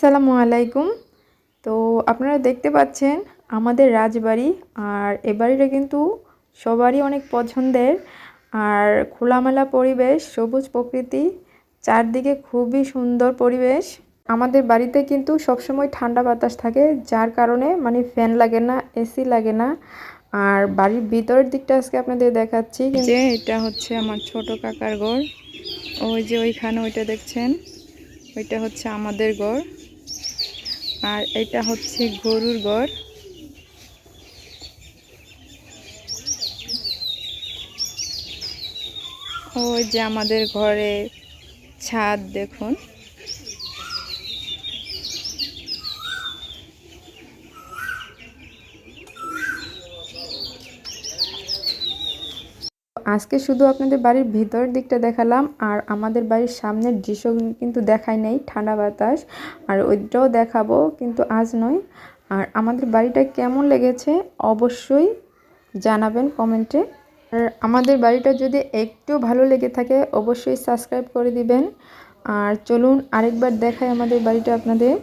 আসসালামু আলাইকুম। তো আপনারা দেখতে পাচ্ছেন আমাদের রাজবাড়ি। আর এ বাড়িটা কিন্তু সবারই অনেক পছন্দের। আর খোলামেলা পরিবেশ, সবুজ প্রকৃতি, চারদিকে খুবই সুন্দর পরিবেশ। আমাদের বাড়িতে কিন্তু সবসময় ঠান্ডা বাতাস থাকে, যার কারণে মানে ফ্যান লাগে না, এসি লাগে না। আর বাড়ির ভিতরের দিকটা আজকে আপনাদের দেখাচ্ছি। যে এটা হচ্ছে আমার ছোট কাকার ঘর। ওই যে ওইখানে ওইটা দেখছেন, ওইটা হচ্ছে আমাদের ঘর। আর এটা হচ্ছে গরুর ঘর। ওই যে আমাদের ঘরে ছাদ দেখুন। আজকে শুধু আপনাদের বাড়ির ভিতরের দিকটা দেখালাম, আর আমাদের বাড়ির সামনের দৃশ্য কিন্তু দেখাই নাই, ঠান্ডা বাতাস। আর ওইটাও দেখাবো, কিন্তু আজ নয়। আর আমাদের বাড়িটা কেমন লেগেছে অবশ্যই জানাবেন কমেন্টে। আর আমাদের বাড়িটা যদি একটু ভালো লেগে থাকে অবশ্যই সাবস্ক্রাইব করে দিবেন। আর চলুন আরেকবার দেখাই আমাদের বাড়িটা আপনাদের।